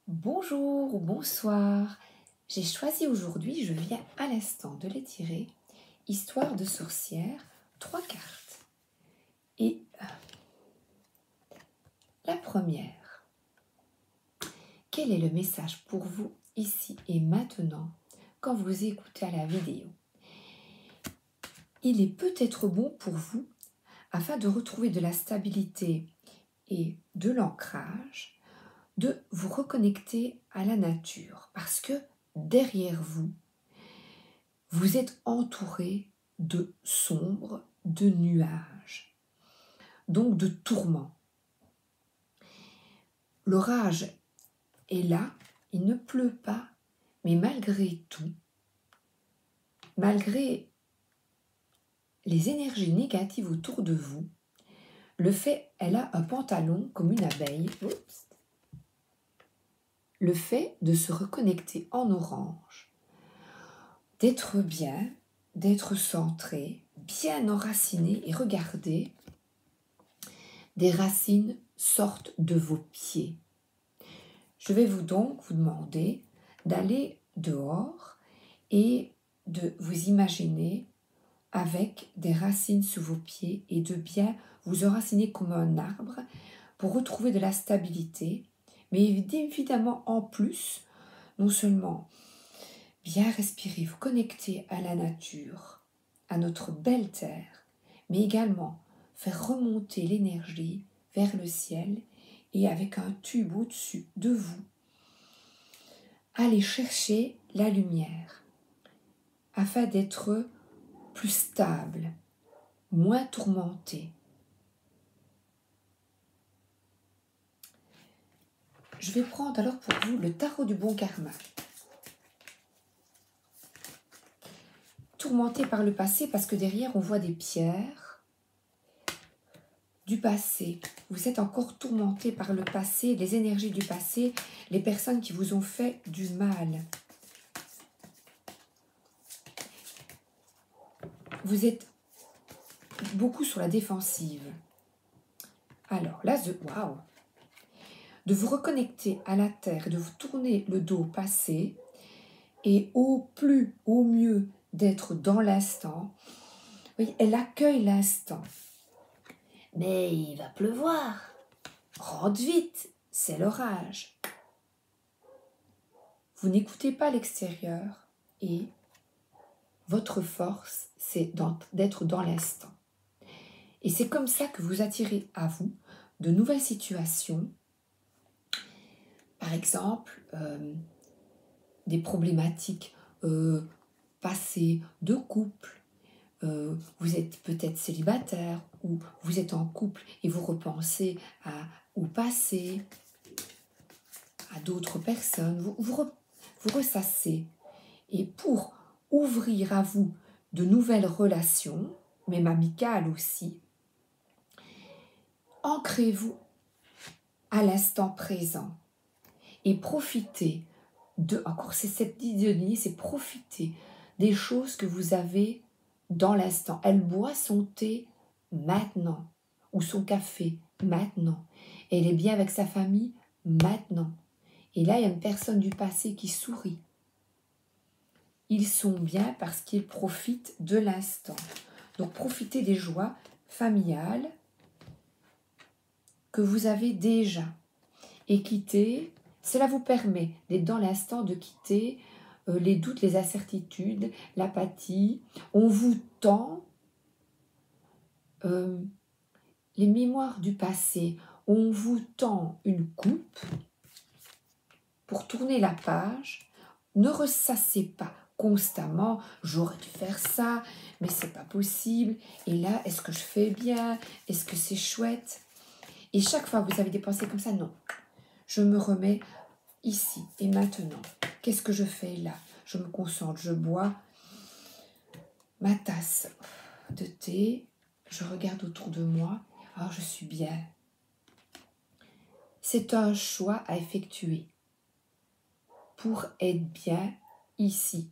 Bonjour ou bonsoir. J'ai choisi aujourd'hui, je viens à l'instant de les tirer, Histoire de sorcière, 3 cartes. Et la première, quel est le message pour vous ici et maintenant quand vous écoutez à la vidéo? Il est peut-être bon pour vous, afin de retrouver de la stabilité et de l'ancrage, de vous reconnecter à la nature, parce que derrière vous, vous êtes entouré de sombres, de nuages, donc de tourments. L'orage est là, il ne pleut pas, mais malgré tout, malgré les énergies négatives autour de vous, le fait, elle a un pantalon comme une abeille, le fait de se reconnecter en orange, d'être bien, d'être centré, bien enraciné, et regardez, des racines sortent de vos pieds. Je vais donc vous demander d'aller dehors et de vous imaginer avec des racines sous vos pieds et de bien vous enraciner comme un arbre pour retrouver de la stabilité, mais évidemment en plus, non seulement bien respirer, vous connecter à la nature, à notre belle terre, mais également faire remonter l'énergie vers le ciel et avec un tube au-dessus de vous, aller chercher la lumière afin d'être plus stable, moins tourmenté. Je vais prendre alors pour vous le tarot du bon karma. Tourmenté par le passé parce que derrière on voit des pierres du passé. Vous êtes encore tourmenté par le passé, les énergies du passé, les personnes qui vous ont fait du mal. Vous êtes beaucoup sur la défensive. Alors là, waouh, de vous reconnecter à la terre, de vous tourner le dos au passé et au mieux d'être dans l'instant. Oui, elle accueille l'instant. Mais il va pleuvoir. Rentre vite, c'est l'orage. Vous n'écoutez pas l'extérieur et votre force, c'est d'être dans l'instant. Et c'est comme ça que vous attirez à vous de nouvelles situations. Par exemple, des problématiques passées de couple. Vous êtes peut-être célibataire ou vous êtes en couple et vous repensez au passé, à d'autres personnes. Vous ressassez. Et pour ouvrir à vous de nouvelles relations, même amicales aussi, ancrez-vous à l'instant présent et profitez encore c'est cette idée, c'est profiter des choses que vous avez dans l'instant. Elle boit son thé maintenant ou son café maintenant. Elle est bien avec sa famille maintenant. Et là, il y a une personne du passé qui sourit. Ils sont bien parce qu'ils profitent de l'instant. Donc, profitez des joies familiales que vous avez déjà. Et quittez, cela vous permet d'être dans l'instant, de quitter les doutes, les incertitudes, l'apathie. On vous tend les mémoires du passé. On vous tend une coupe pour tourner la page. Ne ressassez pas constamment, j'aurais dû faire ça, mais c'est pas possible. Et là, est-ce que je fais bien? Est-ce que c'est chouette? Et chaque fois que vous avez des pensées comme ça, non. Je me remets ici et maintenant. Qu'est-ce que je fais là? Je me concentre, je bois ma tasse de thé, je regarde autour de moi, alors je suis bien. C'est un choix à effectuer pour être bien ici,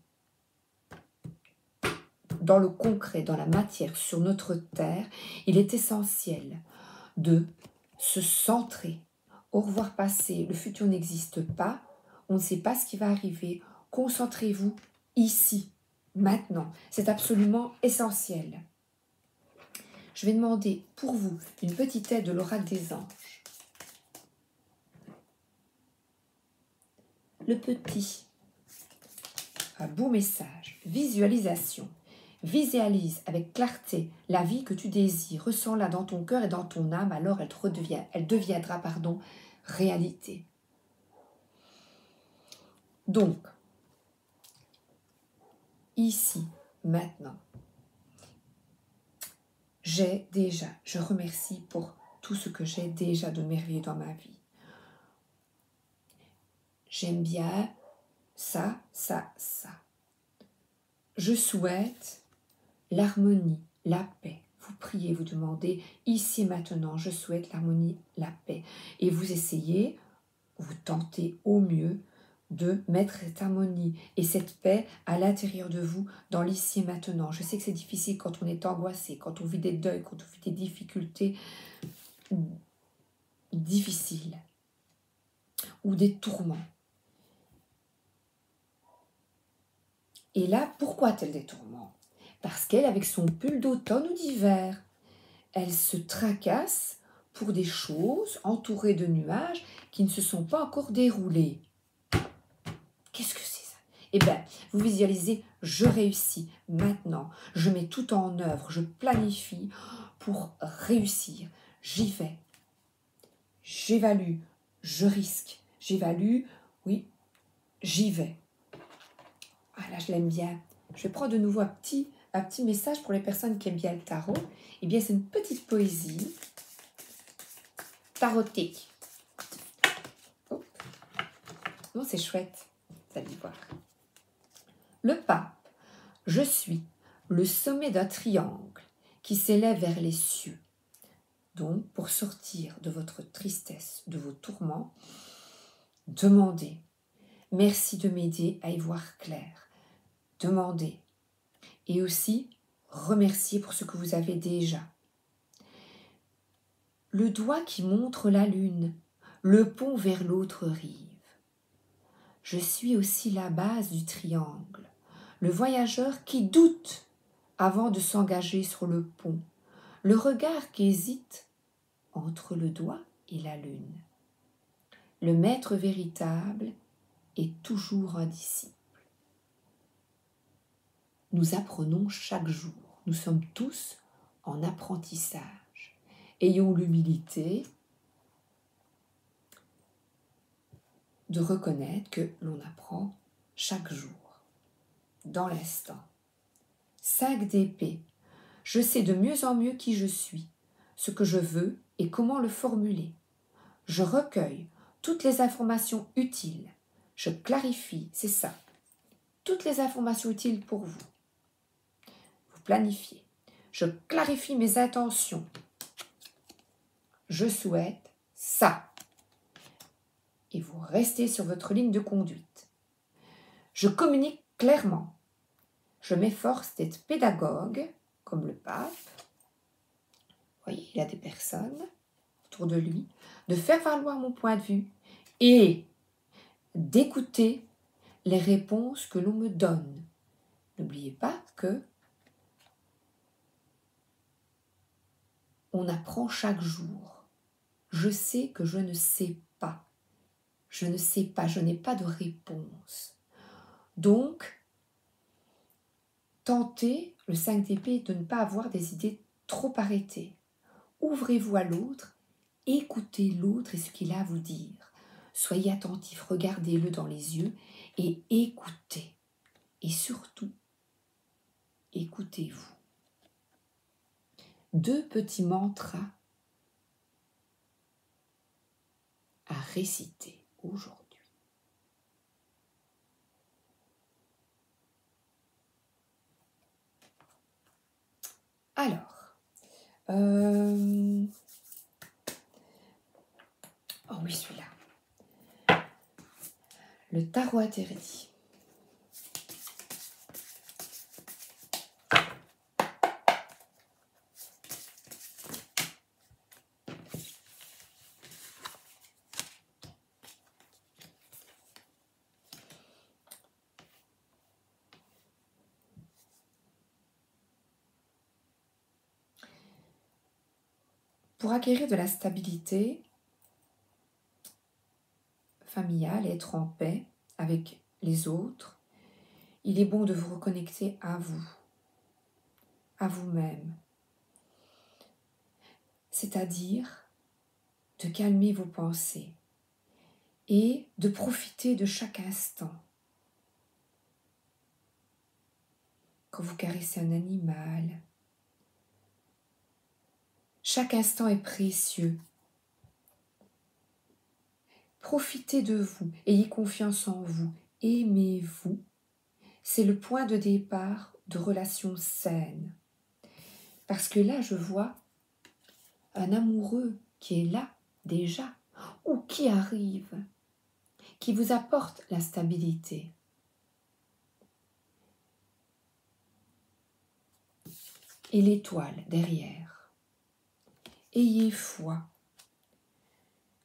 dans le concret, dans la matière, sur notre terre. Il est essentiel de se centrer, au revoir passé, le futur n'existe pas, on ne sait pas ce qui va arriver. Concentrez-vous ici, maintenant. C'est absolument essentiel. Je vais demander pour vous une petite aide de l'oracle des anges. Le petit, un beau message, visualisation. Visualise avec clarté la vie que tu désires, ressens-la dans ton cœur et dans ton âme, alors elle deviendra réalité. Donc, ici, maintenant, je remercie pour tout ce que j'ai déjà de merveilleux dans ma vie. J'aime bien ça, ça, ça. Je souhaite l'harmonie, la paix. Vous priez, vous demandez, ici et maintenant, je souhaite l'harmonie, la paix. Et vous essayez, vous tentez au mieux de mettre cette harmonie et cette paix à l'intérieur de vous, dans l'ici et maintenant. Je sais que c'est difficile quand on est angoissé, quand on vit des deuils, quand on vit des difficultés difficiles ou des tourments. Et là, pourquoi a-t-elle des tourments? Parce qu'elle, avec son pull d'automne ou d'hiver, elle se tracasse pour des choses entourées de nuages qui ne se sont pas encore déroulées. Qu'est-ce que c'est ça? Eh bien, vous visualisez, je réussis maintenant, je mets tout en œuvre, je planifie pour réussir. J'y vais, j'évalue, je risque, j'évalue, oui, j'y vais. Ah là, je l'aime bien. Je vais prendre de nouveau un petit message pour les personnes qui aiment bien le tarot. Eh bien, c'est une petite poésie tarotique. Oh. Non, c'est chouette. Vous allez voir. Le pape, je suis le sommet d'un triangle qui s'élève vers les cieux. Donc, pour sortir de votre tristesse, de vos tourments, demandez. Merci de m'aider à y voir clair. Demandez. Et aussi, remerciez pour ce que vous avez déjà. Le doigt qui montre la lune, le pont vers l'autre rive. Je suis aussi la base du triangle, le voyageur qui doute avant de s'engager sur le pont, le regard qui hésite entre le doigt et la lune. Le maître véritable est toujours un disciple. Nous apprenons chaque jour, nous sommes tous en apprentissage. Ayons l'humilité de reconnaître que l'on apprend chaque jour, dans l'instant. 5 d'épée. Je sais de mieux en mieux qui je suis, ce que je veux et comment le formuler. Je recueille toutes les informations utiles. Je clarifie, c'est ça, toutes les informations utiles pour vous. Vous planifiez. Je clarifie mes intentions. Je souhaite ça. Et vous restez sur votre ligne de conduite. Je communique clairement. Je m'efforce d'être pédagogue, comme le pape. Vous voyez, il a des personnes autour de lui, de faire valoir mon point de vue et d'écouter les réponses que l'on me donne. N'oubliez pas que on apprend chaque jour. Je sais que je ne sais pas. Je ne sais pas, je n'ai pas de réponse. Donc, tentez, le 5 d'épée, de ne pas avoir des idées trop arrêtées. Ouvrez-vous à l'autre, écoutez l'autre et ce qu'il a à vous dire. Soyez attentif, regardez-le dans les yeux et écoutez. Et surtout, écoutez-vous. 2 petits mantras à réciter aujourd'hui. Alors, oh oui, celui-là. Le tarot interdit. Pour acquérir de la stabilité familiale et être en paix avec les autres, il est bon de vous reconnecter à vous, à vous-même. C'est-à-dire de calmer vos pensées et de profiter de chaque instant. Quand vous caressez un animal, chaque instant est précieux. Profitez de vous, ayez confiance en vous, aimez-vous. C'est le point de départ de relations saines. Parce que là, je vois un amoureux qui est là déjà, ou qui arrive, qui vous apporte la stabilité. Et l'étoile derrière. Ayez foi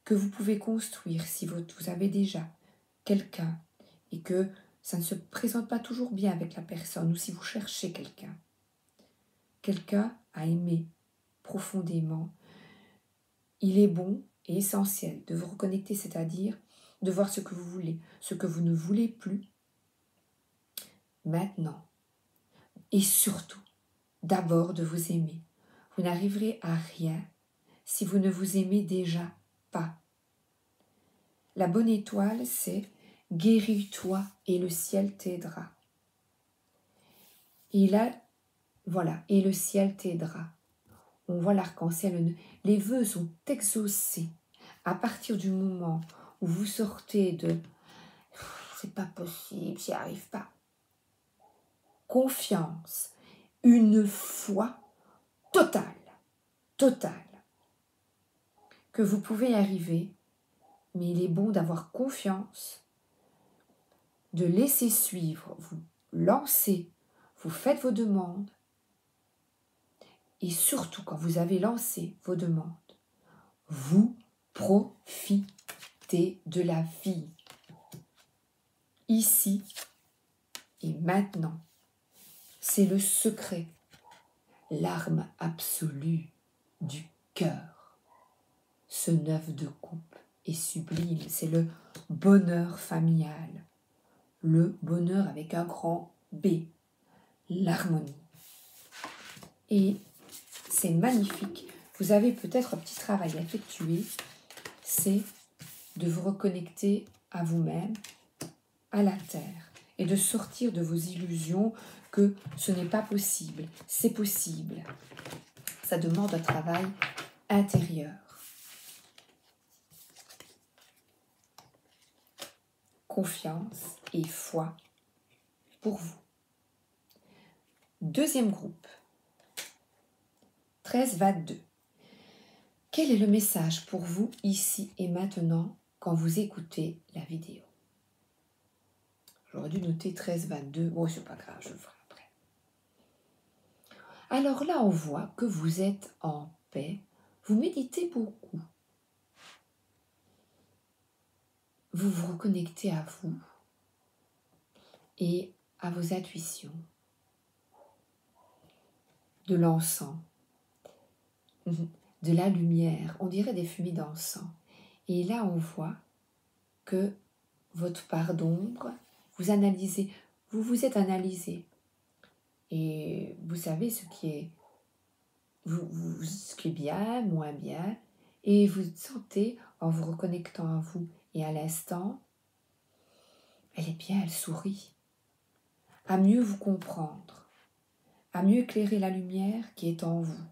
que vous pouvez construire si vous avez déjà quelqu'un et que ça ne se présente pas toujours bien avec la personne ou si vous cherchez quelqu'un à aimer profondément. Il est bon et essentiel de vous reconnecter, c'est-à-dire de voir ce que vous voulez, ce que vous ne voulez plus maintenant. Et surtout, d'abord de vous aimer. Vous n'arriverez à rien si vous ne vous aimez déjà pas. La bonne étoile, c'est « guéris-toi et le ciel t'aidera ». Et là, voilà, et le ciel t'aidera. On voit l'arc-en-ciel, les vœux sont exaucés. À partir du moment où vous sortez de « c'est pas possible, j'y arrive pas », confiance, une foi totale, que vous pouvez y arriver, mais il est bon d'avoir confiance, de laisser suivre, vous lancez, vous faites vos demandes, et surtout quand vous avez lancé vos demandes, vous profitez de la vie, ici et maintenant. C'est le secret, l'arme absolue du cœur. Ce 9 de coupe est sublime, c'est le bonheur familial, le bonheur avec un grand B, l'harmonie. Et c'est magnifique. Vous avez peut-être un petit travail à effectuer, c'est de vous reconnecter à vous-même, à la terre, et de sortir de vos illusions que ce n'est pas possible. C'est possible. Ça demande un travail intérieur. Confiance et foi pour vous. Deuxième groupe, 13-22. Quel est le message pour vous ici et maintenant quand vous écoutez la vidéo? J'aurais dû noter 13-22. Bon, c'est pas grave, je le ferai après. Alors là, on voit que vous êtes en paix. Vous méditez beaucoup. Vous vous reconnectez à vous et à vos intuitions. De l'encens, de la lumière, on dirait des fumées d'encens. Et là, on voit que votre part d'ombre, vous analysez, vous vous êtes analysé. Et vous savez ce qui est, ce qui est bien, moins bien. Et vous sentez, en vous reconnectant à vous et à l'instant, elle est bien, elle sourit. À mieux vous comprendre, à mieux éclairer la lumière qui est en vous.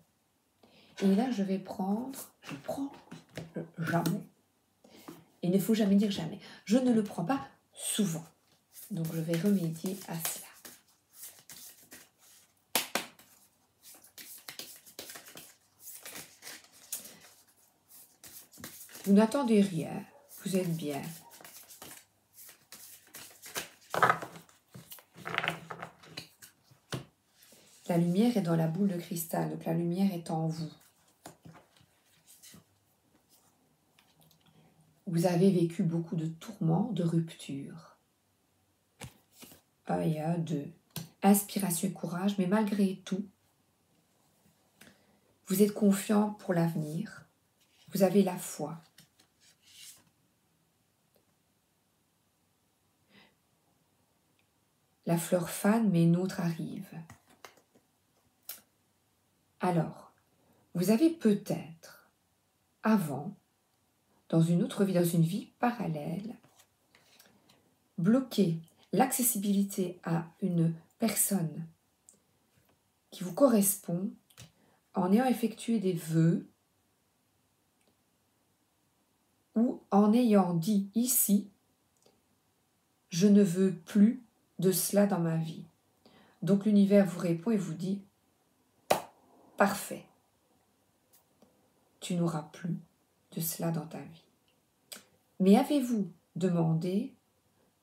Et là, je prends jamais. Il ne faut jamais dire jamais. Je ne le prends pas souvent. Donc, je vais remédier à cela. Vous n'attendez rien. Vous êtes bien. La lumière est dans la boule de cristal. Donc, la lumière est en vous. Vous avez vécu beaucoup de tourments, de ruptures. 1 et 2. Inspiration et courage, mais malgré tout, Vous êtes confiant pour l'avenir. Vous avez la foi. La fleur fane, mais une autre arrive. Alors, vous avez peut-être, avant, dans une autre vie, dans une vie parallèle, bloqué l'accessibilité à une personne qui vous correspond en ayant effectué des vœux ou en ayant dit ici, je ne veux plus de cela dans ma vie. Donc l'univers vous répond et vous dit, parfait, tu n'auras plus de cela dans ta vie. Mais avez-vous demandé,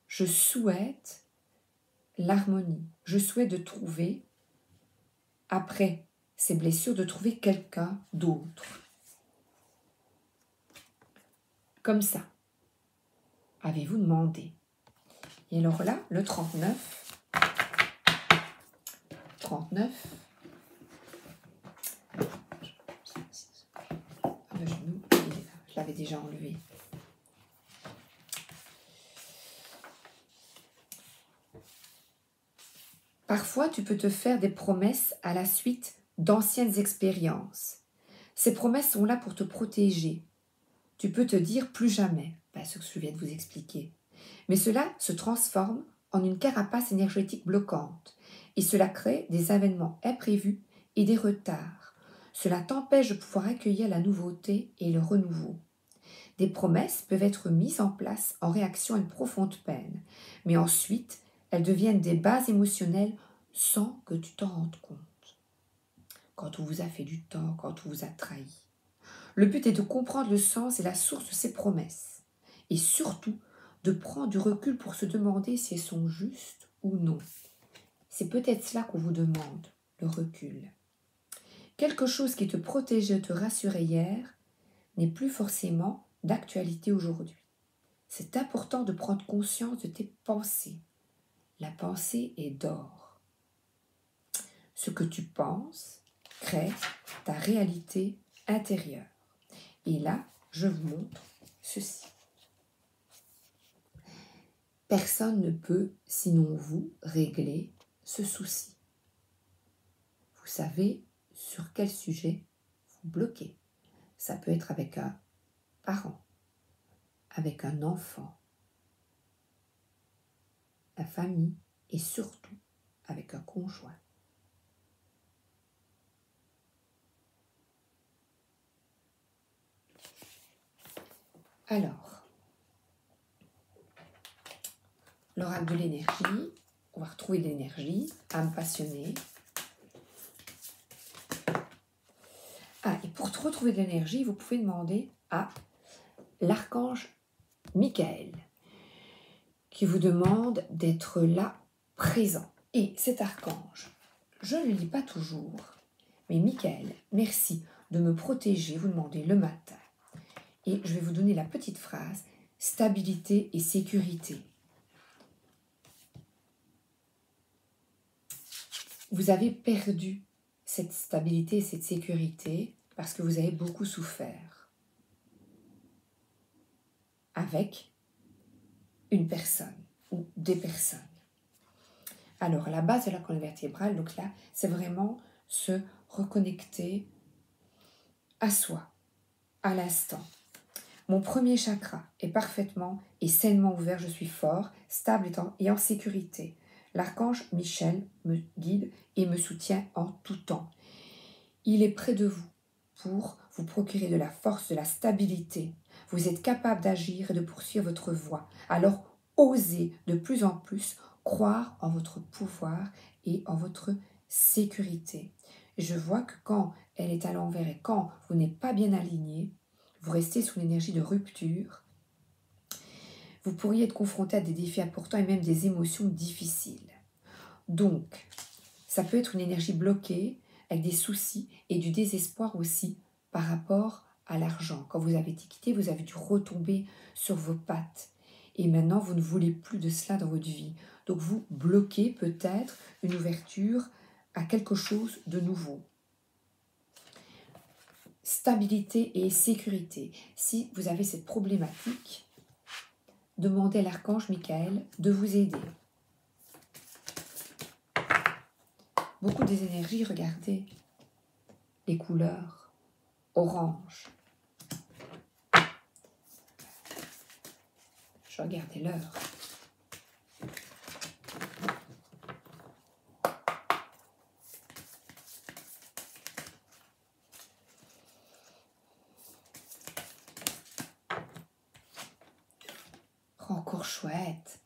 je souhaite l'harmonie, je souhaite de trouver, après ces blessures, de trouver quelqu'un d'autre. Comme ça, avez-vous demandé? Et alors là, le 39, le genou, je l'avais déjà enlevé. Parfois, tu peux te faire des promesses à la suite d'anciennes expériences. Ces promesses sont là pour te protéger. Tu peux te dire plus jamais, ce que je viens de vous expliquer. Mais cela se transforme en une carapace énergétique bloquante et cela crée des événements imprévus et des retards. Cela t'empêche de pouvoir accueillir la nouveauté et le renouveau. Des promesses peuvent être mises en place en réaction à une profonde peine, mais ensuite, elles deviennent des bases émotionnelles sans que tu t'en rendes compte. Quand on vous a fait du tort, quand on vous a trahi. Le but est de comprendre le sens et la source de ces promesses. Et surtout, de prendre du recul pour se demander si elles sont justes ou non. C'est peut-être cela qu'on vous demande, le recul. Quelque chose qui te protégeait, te rassurait hier, n'est plus forcément d'actualité aujourd'hui. C'est important de prendre conscience de tes pensées. La pensée est d'or. Ce que tu penses crée ta réalité intérieure. Et là, je vous montre ceci. Personne ne peut, sinon vous, régler ce souci. Vous savez sur quel sujet vous bloquez. Ça peut être avec un parent, avec un enfant, la famille et surtout avec un conjoint. Alors, l'oracle de l'énergie, on va retrouver l'énergie, âme passionnée. Et pour retrouver de l'énergie, vous pouvez demander à l'archange Michael, qui vous demande d'être là, présent. Et cet archange, je ne le lis pas toujours, mais Michael, merci de me protéger, vous demandez le matin. Et je vais vous donner la petite phrase, stabilité et sécurité. Vous avez perdu cette stabilité et cette sécurité parce que vous avez beaucoup souffert avec une personne ou des personnes. Alors, la base de la colonne vertébrale, donc là, c'est vraiment se reconnecter à soi, à l'instant. Mon premier chakra est parfaitement et sainement ouvert. Je suis fort, stable et en sécurité. L'archange Michel me guide et me soutient en tout temps. Il est près de vous pour vous procurer de la force, de la stabilité. Vous êtes capable d'agir et de poursuivre votre voie. Alors, osez de plus en plus croire en votre pouvoir et en votre sécurité. Je vois que quand elle est à l'envers et quand vous n'êtes pas bien aligné, vous restez sous l'énergie de rupture. Vous pourriez être confronté à des défis importants et même des émotions difficiles. Donc, ça peut être une énergie bloquée avec des soucis et du désespoir aussi par rapport à l'argent. Quand vous avez été quitté, vous avez dû retomber sur vos pattes. Et maintenant, vous ne voulez plus de cela dans votre vie. Donc, vous bloquez peut-être une ouverture à quelque chose de nouveau. stabilité et sécurité. Si vous avez cette problématique, demandez à l'archange Michael de vous aider. Beaucoup des énergies, regardez, les couleurs, orange. Je regardais l'heure. Encore chouette.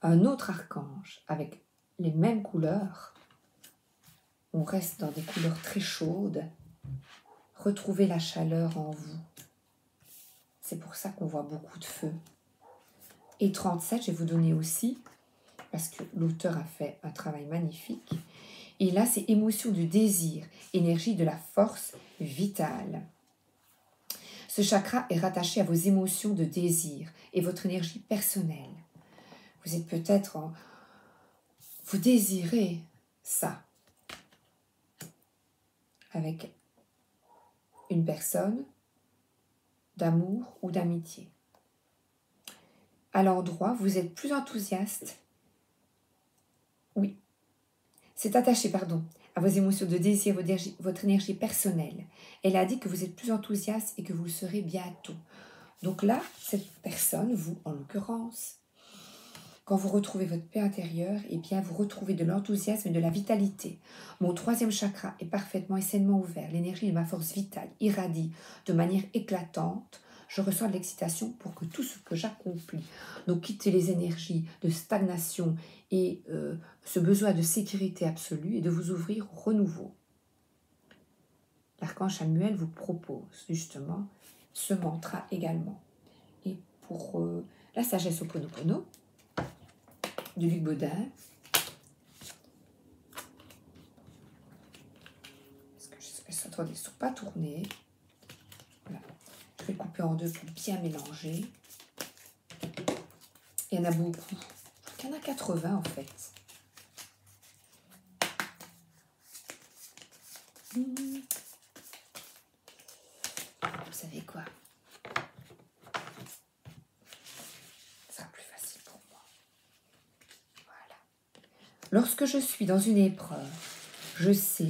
Un autre archange avec les mêmes couleurs. On reste dans des couleurs très chaudes. Retrouvez la chaleur en vous. C'est pour ça qu'on voit beaucoup de feu. Et 37, je vais vous donner aussi, parce que l'auteur a fait un travail magnifique. Et là, c'est émotion du désir, énergie de la force vitale. Ce chakra est rattaché à vos émotions de désir et votre énergie personnelle. Vous êtes peut-être en... Vous désirez ça avec une personne d'amour ou d'amitié. À l'endroit, vous êtes plus enthousiaste. Oui, c'est attaché, à vos émotions de désir, votre énergie personnelle. Elle a dit que vous êtes plus enthousiaste et que vous le serez bientôt. Donc là, cette personne, vous en l'occurrence, quand vous retrouvez votre paix intérieure, eh bien vous retrouvez de l'enthousiasme et de la vitalité. Mon troisième chakra est parfaitement et sainement ouvert. L'énergie de ma force vitale irradie de manière éclatante. Je ressens de l'excitation pour que tout ce que j'accomplis, donc quitter les énergies de stagnation et ce besoin de sécurité absolue et de vous ouvrir au renouveau. L'archange Samuel vous propose justement ce mantra également. Et pour la sagesse Ho'oponopono, de Luc Baudin. Attendez, ils ne sont pas tournés. Voilà. Je vais couper en deux pour bien mélanger. Il y en a beaucoup. Il y en a 80 en fait. Vous savez quoi? Ça sera plus facile pour moi. Voilà. Lorsque je suis dans une épreuve, je sais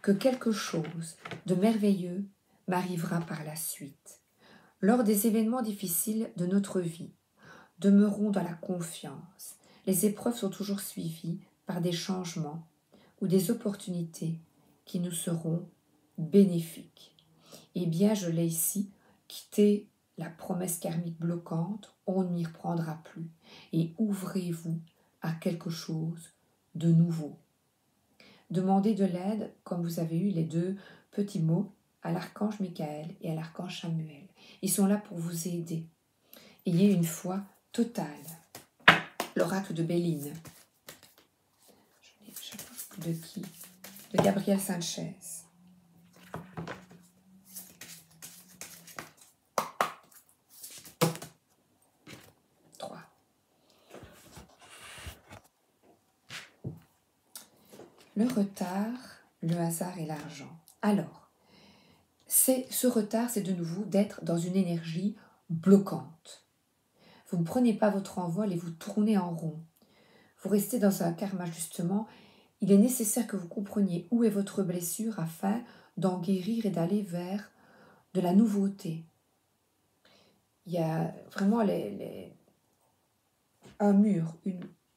que quelque chose de merveilleux m'arrivera par la suite. Lors des événements difficiles de notre vie, demeurons dans la confiance. Les épreuves sont toujours suivies par des changements ou des opportunités qui nous seront bénéfiques. Eh bien, je l'ai ici, quittez la promesse karmique bloquante, on n'y reprendra plus. Et ouvrez-vous à quelque chose de nouveau. Demandez de l'aide, comme vous avez eu les deux petits mots, à l'archange Michael et à l'archange Samuel. Ils sont là pour vous aider. Ayez une foi totale. L'oracle de Béline. De qui? De Gabriel Sanchez. 3. Le retard, le hasard et l'argent. Alors, ce retard, c'est de nouveau d'être dans une énergie bloquante. Vous ne prenez pas votre envol et vous tournez en rond. Vous restez dans un karma justement. Il est nécessaire que vous compreniez où est votre blessure afin d'en guérir et d'aller vers de la nouveauté. Il y a vraiment un mur,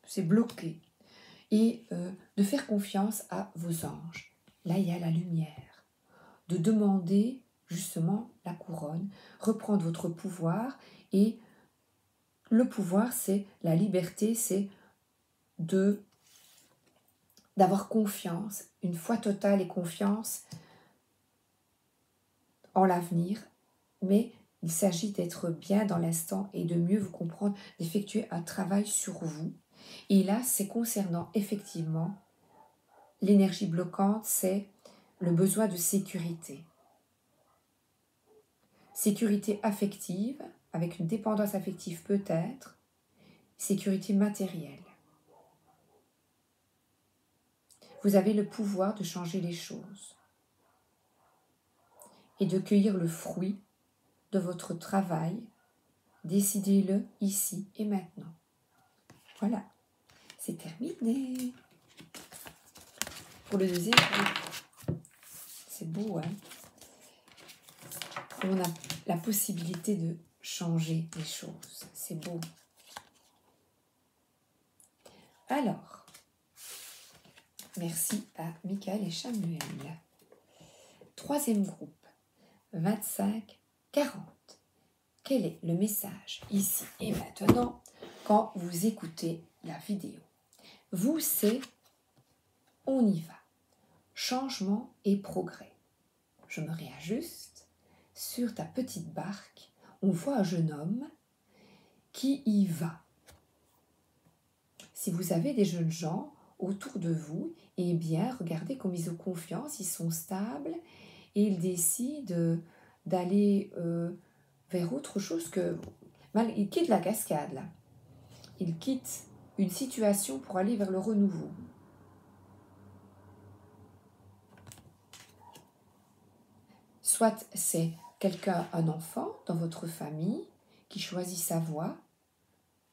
c'est bloqué. Et de faire confiance à vos anges. Là, il y a la lumière. De demander justement la couronne, reprendre votre pouvoir. Et le pouvoir, c'est la liberté, c'est d'avoir confiance, une foi totale et confiance en l'avenir. Mais il s'agit d'être bien dans l'instant et de mieux vous comprendre, d'effectuer un travail sur vous. Et là, c'est concernant effectivement l'énergie bloquante, c'est le besoin de sécurité. Sécurité affective, avec une dépendance affective peut-être, sécurité matérielle. Vous avez le pouvoir de changer les choses. et de cueillir le fruit de votre travail. Décidez-le ici et maintenant. Voilà, c'est terminé. Pour le deuxième groupe, c'est beau, hein? On a la possibilité de changer les choses. C'est beau. Alors, merci à Michael et Samuel. Troisième groupe, 25-40. Quel est le message ici et maintenant quand vous écoutez la vidéo? Vous, c'est on y va. Changement et progrès. Je me réajuste. Sur ta petite barque, on voit un jeune homme qui y va. Si vous avez des jeunes gens autour de vous, eh bien, regardez comme ils ont confiance, ils sont stables et ils décident d'aller vers autre chose que... Ils quittent la cascade, là. Ils quittent une situation pour aller vers le renouveau. Soit c'est quelqu'un, un enfant dans votre famille qui choisit sa voie,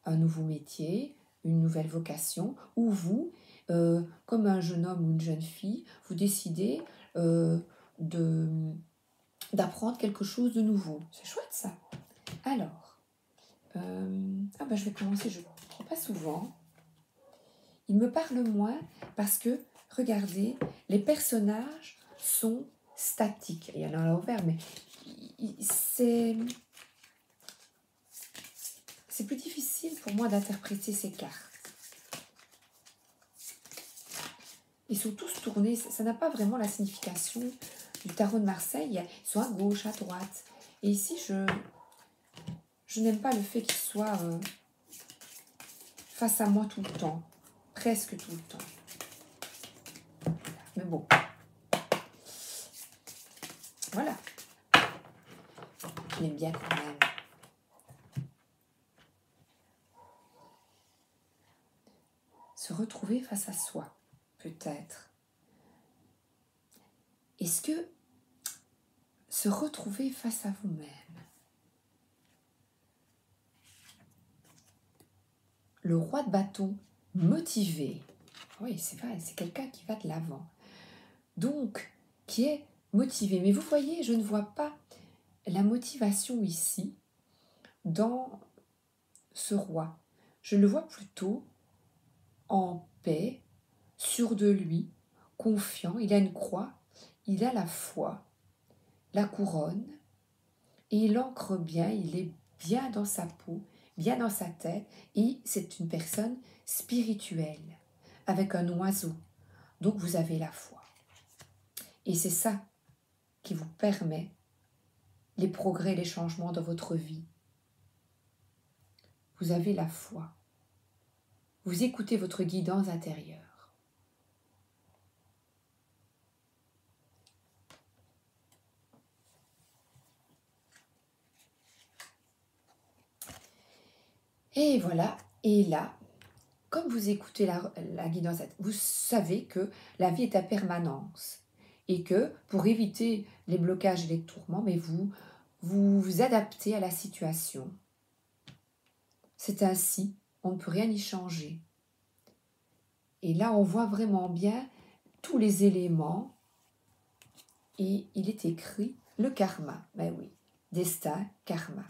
un nouveau métier, une nouvelle vocation, ou vous, comme un jeune homme ou une jeune fille, vous décidez d'apprendre quelque chose de nouveau. C'est chouette ça. Alors, je vais commencer, je ne prends pas souvent. Il me parle moins parce que, regardez, les personnages sont statiques. Il y en a à l'envers, mais c'est plus difficile pour moi d'interpréter ces cartes. Ils sont tous tournés, ça n'a pas vraiment la signification du tarot de Marseille. Ils sont à gauche, à droite. Et ici, je n'aime pas le fait qu'ils soient face à moi tout le temps. Presque tout le temps. Mais bon. Voilà. Je l'aime bien quand même. Se retrouver face à soi, peut-être. Est-ce que se retrouver face à vous-même, le roi de bâton motivé, oui c'est vrai, c'est quelqu'un qui va de l'avant, donc qui est motivé. Mais vous voyez, je ne vois pas la motivation ici dans ce roi. Je le vois plutôt en paix, sûr de lui, confiant. Il a une croix, il a la foi, la couronne, et il ancre bien, il est bien dans sa peau, bien dans sa tête, et c'est une personne spirituelle, avec un oiseau. Donc vous avez la foi. Et c'est ça qui vous permet les progrès, les changements dans votre vie. Vous avez la foi. Vous écoutez votre guidance intérieure. Et voilà, et là, comme vous écoutez la guidance, vous savez que la vie est à permanence et que pour éviter les blocages et les tourments, mais vous adaptez à la situation. C'est ainsi, on ne peut rien y changer. Et là, on voit vraiment bien tous les éléments et il est écrit le karma. Ben oui, destin, karma.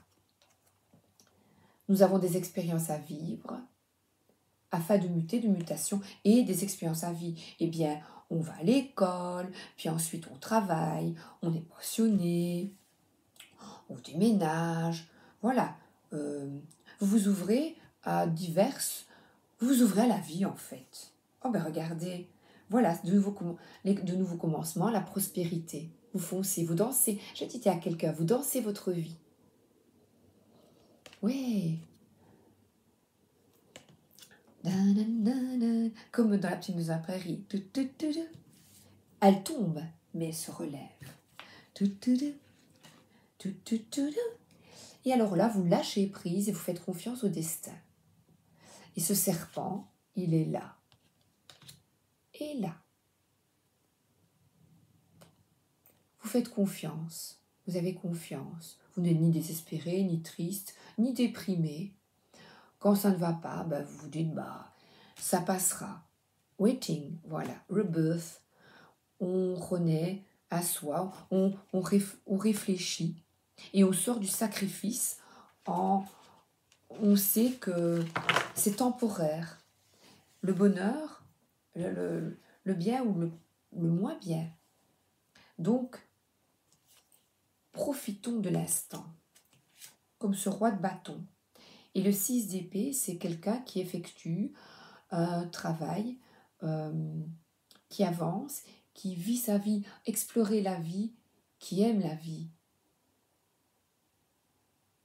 Nous avons des expériences à vivre afin de muter, de mutation et des expériences à vie. Eh bien, on va à l'école, puis ensuite on travaille, on est pensionné, on déménage. Voilà, vous vous ouvrez à diverses... Vous vous ouvrez à la vie en fait. Oh ben regardez, voilà, de nouveaux commencements, la prospérité. Vous foncez, vous dansez. Je disais à quelqu'un, vous dansez votre vie. Oui. Comme dans la petite musique de la prairie. Elle tombe, mais elle se relève. Et alors là, vous lâchez prise et vous faites confiance au destin. Et ce serpent, il est là. Et là. Vous faites confiance. Vous avez confiance. Vous n'êtes ni désespéré, ni triste, ni déprimé. Quand ça ne va pas, ben, vous vous dites, bah, ça passera. Waiting, voilà, rebirth. On renaît à soi, on réfléchit et on sort du sacrifice on sait que c'est temporaire. Le bonheur, le bien ou le moins bien. Donc, profitons de l'instant, comme ce roi de bâton. Et le 6 d'épée, c'est quelqu'un qui effectue un travail, qui avance, qui vit sa vie, explorer la vie, qui aime la vie.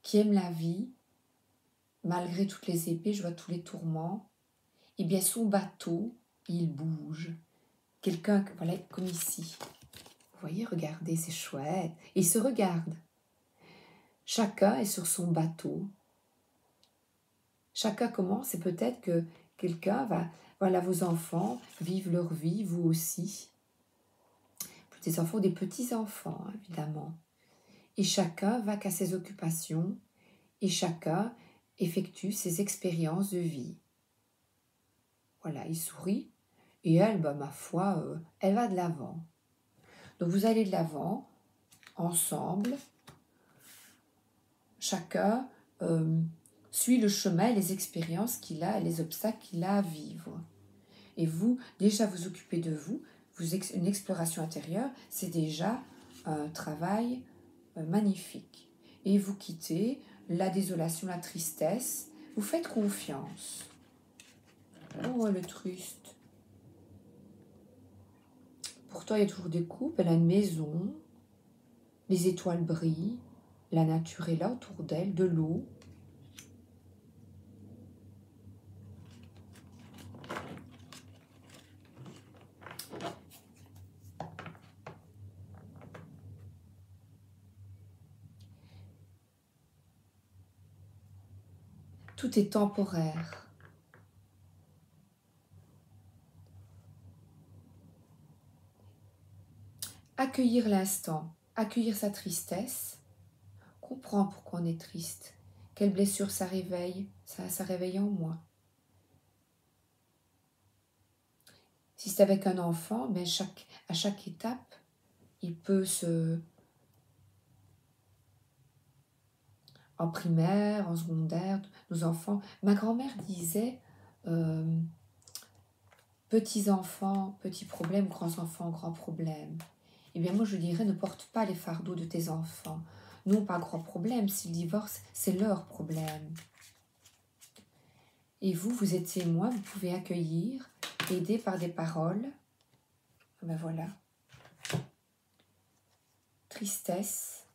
Qui aime la vie, malgré toutes les épées, je vois tous les tourments. Eh bien, son bateau, il bouge. Quelqu'un, voilà, comme ici. Vous voyez, regardez, c'est chouette. Et il se regarde. Chacun est sur son bateau. Chacun commence, et peut-être que quelqu'un va, voilà, vos enfants vivent leur vie, vous aussi. Des enfants, des petits-enfants, évidemment. Et chacun va qu'à ses occupations, et chacun effectue ses expériences de vie. Voilà, il sourit, et elle, bah, ma foi, elle va de l'avant. Donc vous allez de l'avant, ensemble, chacun suit le chemin, les expériences qu'il a, et les obstacles qu'il a à vivre. Et vous, déjà vous occupez de vous, une exploration intérieure, c'est déjà un travail magnifique. Et vous quittez la désolation, la tristesse, vous faites confiance. Oh, le triste. Pourtant, il y a toujours des coupes, elle a une maison, les étoiles brillent, la nature est là autour d'elle, de l'eau. Tout est temporaire. Accueillir l'instant, accueillir sa tristesse, comprendre pourquoi on est triste, quelle blessure ça réveille, ça réveille en moi. Si c'est avec un enfant, ben à chaque étape, il peut en primaire, en secondaire, nos enfants. Ma grand-mère disait petits enfants, petits problèmes, grands enfants, grands problèmes. Eh bien moi je dirais, ne porte pas les fardeaux de tes enfants. Non pas grand problème, s'ils divorcent, c'est leur problème. Et vous, vous êtes témoin, vous pouvez accueillir, aider par des paroles. Ben voilà. Tristesse,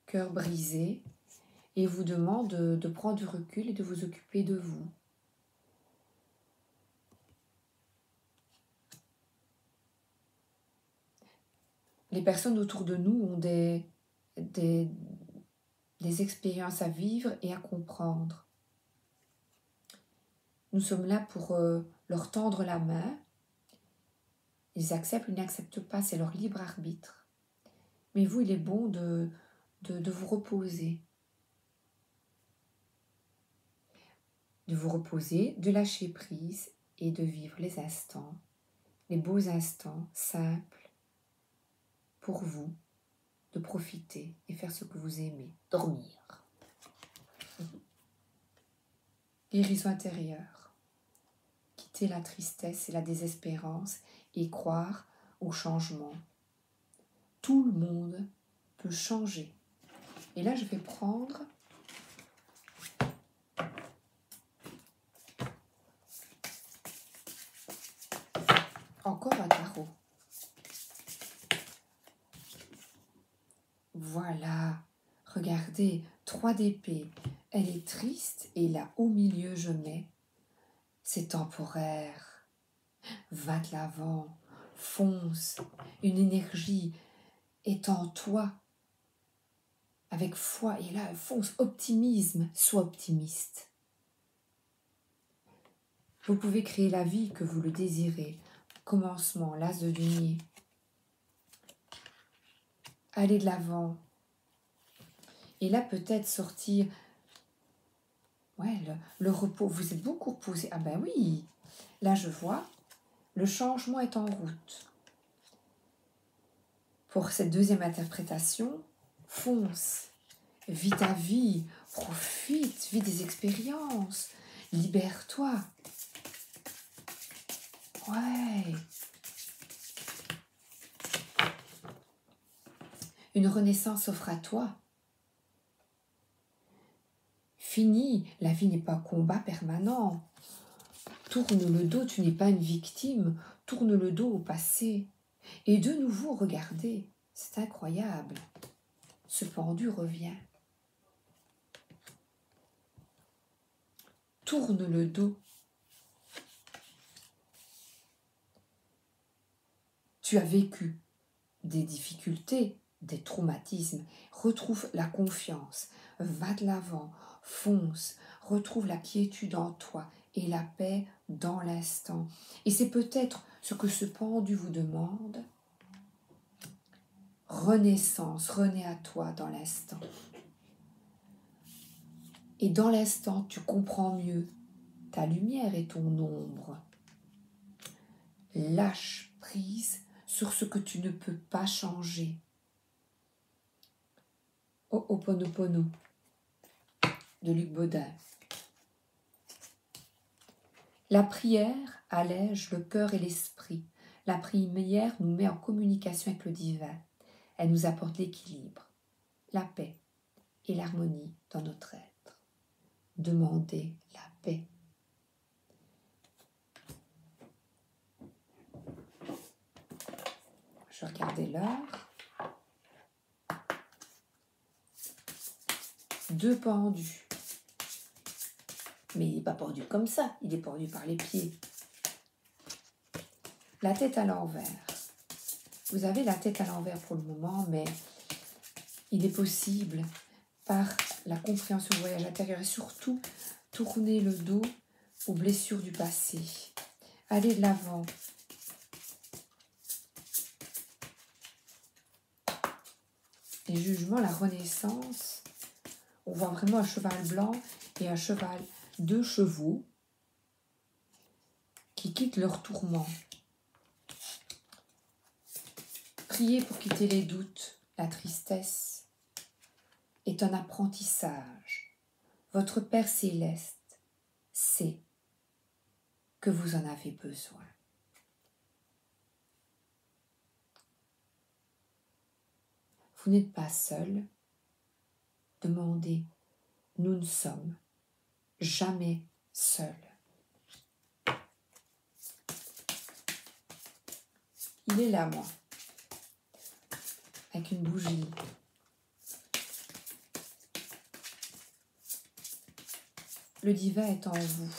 cœur brisé, et vous demande de prendre du recul et de vous occuper de vous. Les personnes autour de nous ont des expériences à vivre et à comprendre. Nous sommes là pour leur tendre la main. Ils acceptent ou n'acceptent pas, c'est leur libre arbitre. Mais vous, il est bon de vous reposer. De vous reposer, de lâcher prise et de vivre les instants, les beaux instants simples pour vous, de profiter et faire ce que vous aimez, dormir. Guérison intérieure. Quitter la tristesse et la désespérance et croire au changement. Tout le monde peut changer. Et là, je vais prendre encore un tarot. Voilà, regardez, 3 d'épée. Elle est triste et là, au milieu, je mets, c'est temporaire. Va de l'avant, fonce, une énergie est en toi. Avec foi, et là, fonce, optimisme, sois optimiste. Vous pouvez créer la vie que vous le désirez. Commencement, l'as de denier. Allez de l'avant, Et là, peut-être sortir, ouais, le repos. Vous êtes beaucoup reposé. Ah ben oui, là je vois, le changement est en route. Pour cette deuxième interprétation, fonce, vis ta vie, profite, vis des expériences, libère-toi. Ouais. Une renaissance s'offre à toi. Fini, la vie n'est pas un combat permanent. Tourne le dos, tu n'es pas une victime. Tourne le dos au passé. Et de nouveau, regardez, c'est incroyable. Ce pendu revient. Tourne le dos. Tu as vécu des difficultés, des traumatismes. Retrouve la confiance. Va de l'avant. Fonce. Retrouve la quiétude en toi et la paix dans l'instant. Et c'est peut-être ce que ce pendu vous demande. Renaissance, renais à toi dans l'instant. Et dans l'instant, tu comprends mieux ta lumière et ton ombre. Lâche prise sur ce que tu ne peux pas changer. Ho'oponopono de Luc Baudin. La prière allège le cœur et l'esprit. La prière nous met en communication avec le divin. Elle nous apporte l'équilibre, la paix et l'harmonie dans notre être. Demandez la paix. Je regardais l'heure. 2 pendus. Mais il n'est pas pendu comme ça, il est pendu par les pieds. La tête à l'envers. Vous avez la tête à l'envers pour le moment, mais il est possible, par la compréhension du voyage intérieur et surtout, tourner le dos aux blessures du passé. Allez de l'avant. Les jugements, la renaissance, on voit vraiment un cheval blanc et un cheval, 2 chevaux qui quittent leur tourment. Priez pour quitter les doutes, la tristesse est un apprentissage. Votre Père Céleste sait que vous en avez besoin. Vous n'êtes pas seul. Demandez, nous ne sommes jamais seuls. Il est là, moi, avec une bougie. Le divin est en vous.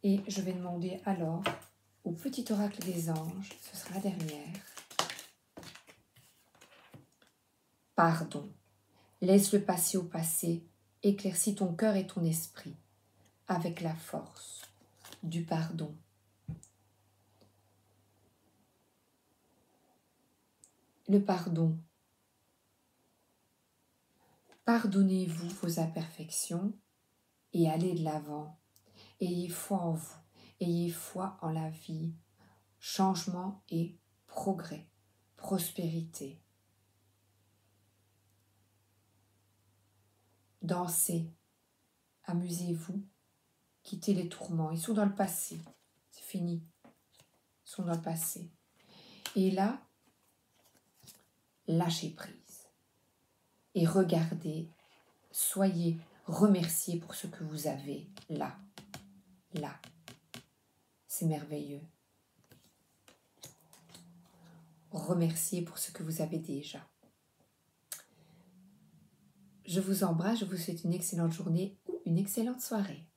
Et je vais demander alors au petit oracle des anges, ce sera la dernière. Pardon. Laisse-le passer au passé, éclaircis ton cœur et ton esprit avec la force du pardon. Le pardon. Pardonnez-vous vos imperfections et allez de l'avant. Ayez foi en vous, ayez foi en la vie, changement et progrès, prospérité. Dansez, amusez-vous, quittez les tourments. Ils sont dans le passé, c'est fini. Ils sont dans le passé. Et là, lâchez prise. Et regardez, soyez remerciés pour ce que vous avez là. Là. C'est merveilleux. Remerciez pour ce que vous avez déjà. Je vous embrasse, je vous souhaite une excellente journée ou une excellente soirée.